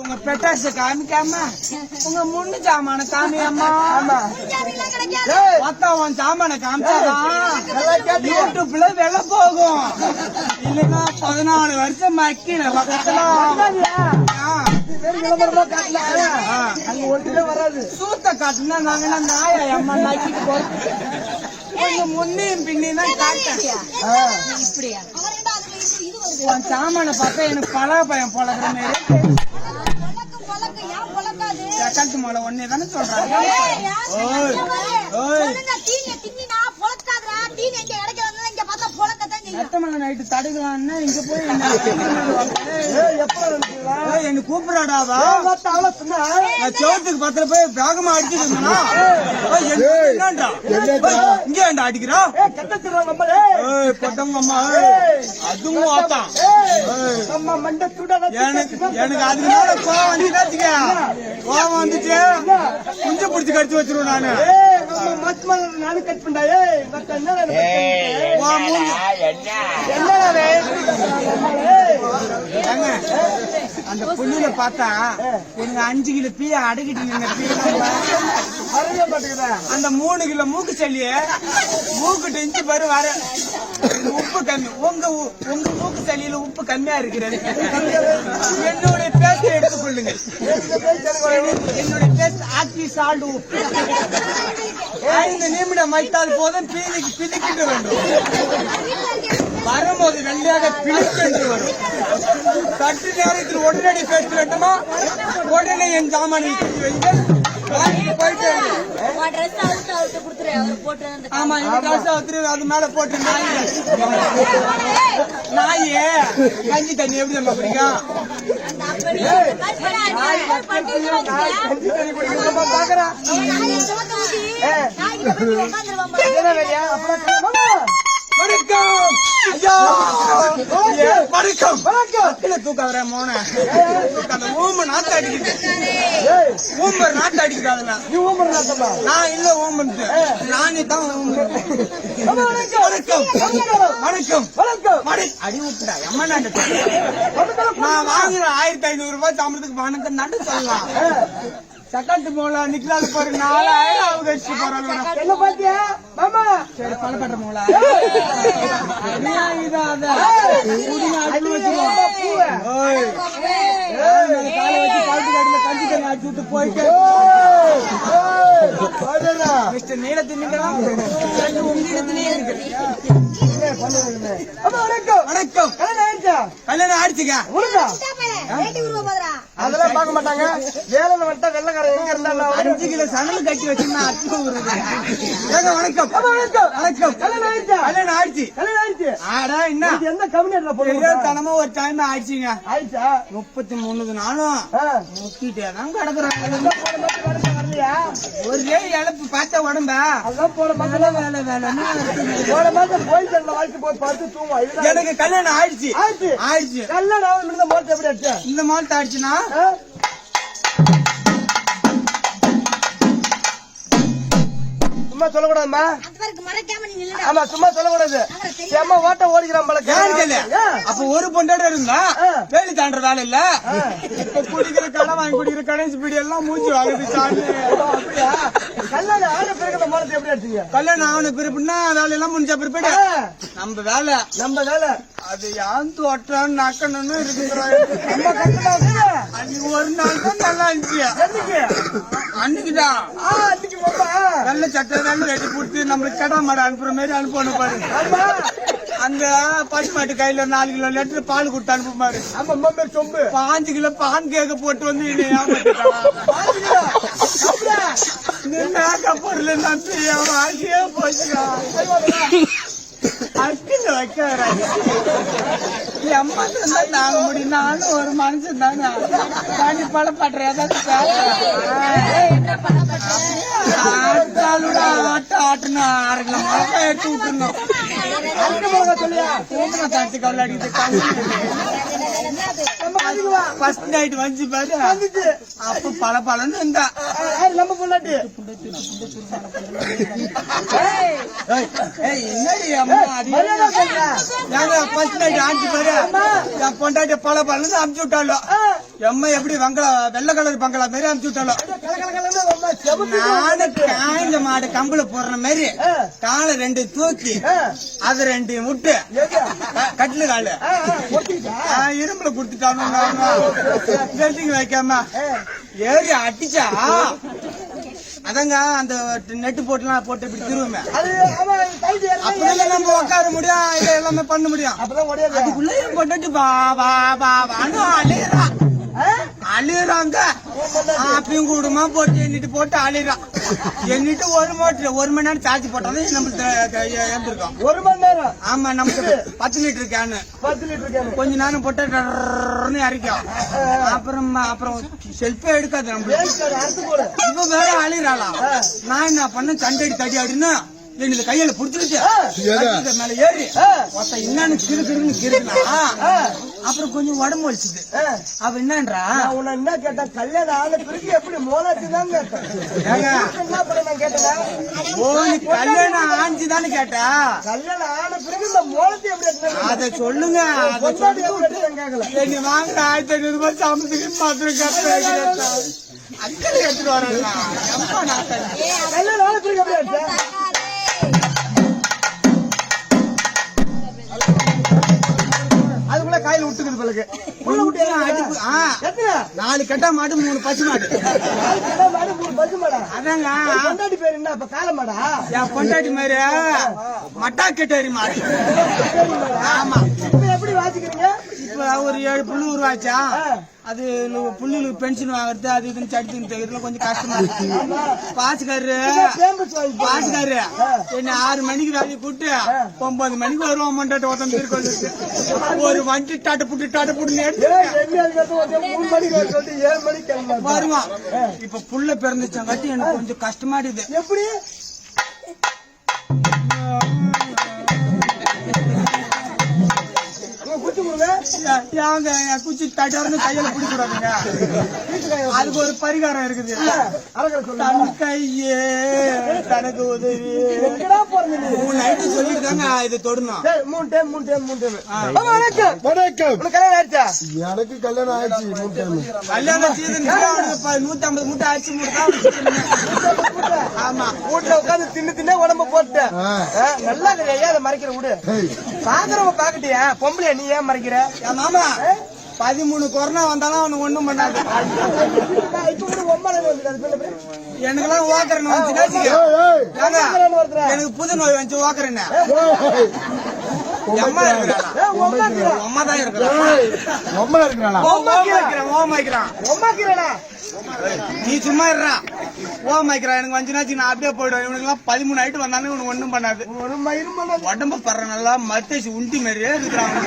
உங்க பெட்டாச காமிக்காம உங்க முன்னு சாமான காமியாமா உன் சாமான காமிச்சாதான் யூடியூப்ல வெள்ள போகும். இல்லன்னா 14 வருஷம் மக்கின பக்கத்துல வராது. சூத்த காட்டுனா நாங்க நாயா அம்மா நாக்கிட்டு போறோம். கொஞ்சம் முன்னையும் பின்னையும் காட்டேன். உன் சாமான பார்த்தா எனக்கு பலா பயம் பழகிற மாதிரி. செகண்ட் மலை ஒன்னே தானே சொல்றாங்க. எத்தமலை நைட்டு தடுக்கலான்னு இங்க போய் என்ன கூப்பிடாடாவா சோத்துக்கு பத்திர போய் வேகமா அடிச்சுட்டு இருந்தா இங்க ஏண்டா அடிக்கிறா பொட்டவங்க அம்மா அதுவும் ஆத்தான் எனக்கு அதுக்குனால கோவம் வந்துச்சுக்க கோவம் வந்துச்சு குஞ்சு பிடிச்சு கடிச்சு வச்சிருவேன் நானு. நானும் கட் பண்ணாயே அந்த புள்ளியில பார்த்தா எனக்கு 5 கிலோ பீய அடக்கிட்டு அந்த 3 கிலோ மூக்கு சளிய மூக்குட்டு இஞ்சி பாரு வர உப்பு கம்மி. உங்க மூக்கு சளியில உப்பு கம்மியா இருக்கிறது. என்னுடைய பேஸ்ட் எடுத்துக்கொள்ளுங்க. என்னுடைய பேஸ்ட் ஆக்கி சால்ட் உப்பு 5 நிமிடம் வைத்தால் போதும் பிதிக்கிட்டு வேண்டும். வரும்போது வெள்ளையாக பிடித்து வரும். சற்று நேரத்தில் உடனடி பேச வேண்டுமா? உடனே என் சாமானை வைங்க. போயிட்டு ஆமா அது மேல போட்டு நாயே கஞ்சி தண்ணி எப்படி நம்ம பிடிக்கும்? பாக்குறா வணக்கம் ஐயா வணக்கம் வணக்கம் தூக்காத மோன அந்த ஊம்பு நாத்து அடிக்குது. ஊம்பர் நாத்து அடிக்கிறாதுண்ணா. நீ ஊம்பர் நாத்தா? நான் இல்ல ஊம்பு நானே தான். வணக்கம் வணக்கம் வணக்கம் அடி விட்டுடா அம்மா நாட்டு. நான் வாங்குற 1500 ரூபாய் சம்பளத்துக்கு வணக்கம் நட்டு சொல்லலாம். செகண்ட் மோலா நிக்கலாது பாரு 4000 ஆகுது. என்ன பாத்தியா மாமா? சரி பணப்பட்ட மோலா கஞ்சி தண்ணி அடிச்சு விட்டு போயிட்டு மிஸ்டர் நீல தின்னுக்கலாம் உங்களிடத்திலே இருக்கு. வணக்கம் கல்யாணம் ஆயிடுச்சுங்க. அதெல்லாம் பார்க்க மாட்டாங்க. வேலை வட்டா வெள்ளக்கார எங்க இருந்தா 5 கிலோ சணல் கட்டி வச்சிருந்தா வணக்கம் வணக்கம் வணக்கம் கல்யாணம் ஆயிடுச்சு. கல்யாணம் ஆயிடுச்சு. ஆடா என்ன எந்த கம்யூனிட்டில போடுங்க தனமா ஒரு டைம் ஆயிடுச்சுங்க. ஆயிடுச்சா 33 நாளும் முக்கிட்டே தான் கிடக்குறாங்க. ஒரே இழப்பு பார்த்த உடம்ப அதான் போன மாசம் வேலை வேலைன்னு போன மாசம் போய் செல்ல வாழ்க்கை போய் பார்த்து தூங்குவோம். எனக்கு கல்யாணம் ஆயிடுச்சு. கல்யாணம் ஆகுது. மோட்டை எப்படி அடிச்சா? இந்த மோட்டை அடிச்சுன்னா சும்மா சொல்லக்கூடாதுமா. ஆமா சும்மா சொல்லக்கூடாது. அம்மா ஓட்ட ஓடிக்கிறான் பல. அப்ப ஒரு பொண்டாட இருந்தா வேலி தாண்ட வேலை இல்ல. இப்ப குடிக்கிற கடை வாங்கி குடிக்கிற கடைசி பீடி எல்லாம் மூச்சு வாங்குது. அப்படியா? கல்யாணம் ஆன பிறகு அந்த மரத்தை எப்படி அடிச்சீங்க? கல்யாணம் ஆன பிறப்புன்னா வேலையெல்லாம் முடிஞ்ச பிறப்பேடு நம்ம வேலை அது யாந்து ஒட்டான்னு நக்கணும்னு இருக்குறாங்க. அன்னைக்கு ஒரு நாள் தான் நல்லா இருந்துச்சு. அன்னைக்குதான் நல்ல சட்டை நல்ல ரெடி கொடுத்து நம்மளுக்கு கடை மாட அனுப்புற மாதிரி அனுப்பணும் பாரு. அந்த பசு மாட்டு கையில 4 கிலோ லிட்டர் பால் கொடுத்து அனுப்புமாரு. சொம்பு 5 கிலோ பான் கேக்க போட்டு வந்து மேக்கப் பொருள் நம்பியே போச்சுக்கா. அக்கில வைக்க அம்மா இருந்தா தாங்க முடியும். நானும் ஒரு மனுஷன் தாங்க. தனி பழப்படுற ஏதாவது காலோட ஆட்டுனா 6 கிலோ மிளகா எடுத்து விட்டுருந்தோம். சொல்லியா தட்டு கவலை அடிக்குது. ஃபர்ஸ்ட் நைட் வந்து பாரு அப்ப பல பலன்னு இருந்தா நம்ம பொண்டாட்டி என்னடி அம்மா ஃபர்ஸ்ட் நைட் ஆஞ்சு பாரு என் பொண்டாட்டி பல பலன்னு அமுச்சு விட்டாலும் எம்மா எப்படி வெள்ளை கலர் பங்களா மாரி அமுச்சு விட்டாலும் நானு காய்ந்த மாடு கம்பள போடுற மாதிரி காலை 2 தூக்கி அது 2 முட்டு கட்டில காலு இரும்புல குடுத்துட்டாங்க வைக்காம ஏறி அடிச்சா அதங்க அந்த நெட்டு போட்டுலாம் போட்டு இப்படி திருவுமே அப்பதான் நம்ம உட்கார முடியும் இதை எல்லாமே பண்ண முடியும். அதுக்குள்ளே போட்டுட்டு அழுறாங்க அப்பயும் கூடுமா போட்டு எண்ணிட்டு போட்டு அழுறான். எண்ணிட்டு 1 மணி நேரம் சார்ஜ் போட்டாலும் நம்மளுக்கு எழுந்திருக்கோம். 1 மணி நேரம். ஆமா நமக்கு 10 லிட்டர் கேனு கொஞ்ச நேரம் போட்டு இறக்கும். அப்புறம் செல்ஃபே எடுக்காது நம்மளுக்கு. இப்ப வேற அழுறாளா நான் என்ன பண்ண சண்டை தடி அப்படின்னு என்னது கையில புடிச்சுக்கிட்டு மேல ஏறி என்னன்னு கிருக்குன்னா அப்புறம் கொஞ்சம் உடம்பு வலிச்சுது. அவ என்னன்றா உன்னை என்ன கேட்டா கல்யாணம் ஆன பிறகு எப்படி மோலாச்சுதான் கேட்டேன். கல்யாணம் ஆஞ்சுதானு கேட்டா கல்யாணம் ஆன பிறகு இந்த மோலத்தை எப்படி அத சொல்லுங்க. நீ வாங்க 1500 ரூபாய் சாமத்துக்கு மாத்திரம் கேட்ட அக்கறை எடுத்துட்டு வரேன். கல்யாணம் ஆன பிறகு எப்படி அதுக்குள்ள காயில விட்டுக்குது பிறகு 4 கட்டா மாடு 3 பசு மாடு. அதாங்க பொண்டாட்டி பேரு என்ன அப்ப கால மாடா? என் பொண்டாட்டி மாதிரி மட்டா கெட்டேரி மாடு. ஆமா எப்படி வாசிக்கிறீங்க? இப்ப ஒரு 7 புல்லு உருவாச்சா அது புள்ளுக்கு பென்ஷன் வாங்குறது அது இதுன்னு சடிச்சுன்னு தெரியுதுல கொஞ்சம் கஷ்டமா இருக்கு. பாசுக்காரு என்ன 6 மணிக்கு வேலையை கூட்டு 9 மணிக்கு வருவான் மண்டாட்டு ஒருத்தன் இருக்கு. ஒரு வண்டி டாட்ட புட்டு வருவான். இப்ப புள்ள பிறந்துச்சாங்காட்டி எனக்கு கொஞ்சம் கஷ்டமாடுது. எப்படி குச்சி தட்டாருன்னு கையில பிடிக்கூடாதுங்க. அதுக்கு ஒரு பரிகாரம் இருக்குது. தன் கையே தனக்கு உதவி நைட்டு சொல்லிட்டாங்க இதை தொடணும். 3 டைம் 3 டைம் 3 டைம். எனக்கு கல்யாணம் ஆயிடுச்சு. கல்யாணம் சீசன் 150 மூட்டை அரிசி மூட்டை. ஆமா வீட்டுல உட்காந்து தின்னு உடம்பு போட்டு நல்லா அதை மறைக்கிற விடு. பாக்குறவங்க பாக்கட்டியா பொம்பளையா நீ ஏன் மறைக்கிற? மாமா 13 கொரோனா வந்தாலும் அவனுக்கு ஒண்ணும் பண்ணாது. எனக்குலாம் ஓக்கரன் வந்துச்சு. எனக்கு புது நோய் வந்து ஓக்கரன் அம்மா இருக்கிறான். அம்மா தான் இருக்கிறான். நீ சும்மா இருறா. ஓமாய்க்கிறான் எனக்கு வஞ்சுனாச்சு நான் அப்படியே போயிடுவேன். இவனுக்கு எல்லாம் 13 ஆயிட்டு வந்தாலும் இவனுக்கு ஒண்ணும் பண்ணாது. உடம்பு படுற நல்லா மத்தேசி உண்டி மாதிரியே இருக்கிறாங்க.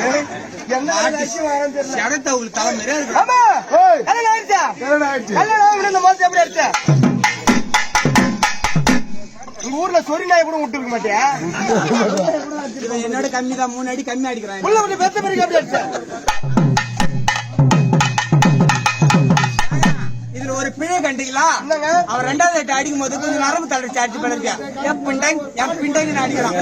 சடத்தவுள் தலை மாதிரியே இருக்கிறான். உங்க ஊர்ல சொறி நாய் கூட விட்டு இருக்க மாட்டியா? என்னோட கம்மி தான் 3 அடி கம்மி அடிக்கிறான். இதுல ஒரு பிழை கண்டிங்களா? அவர் 2வது அடி அடிக்கும் போது கொஞ்சம் நரம்பு தளர்ச்சி அடிச்சு பண்ணிருக்கேன். எப்பிண்டாங்க அடிக்கிறான்.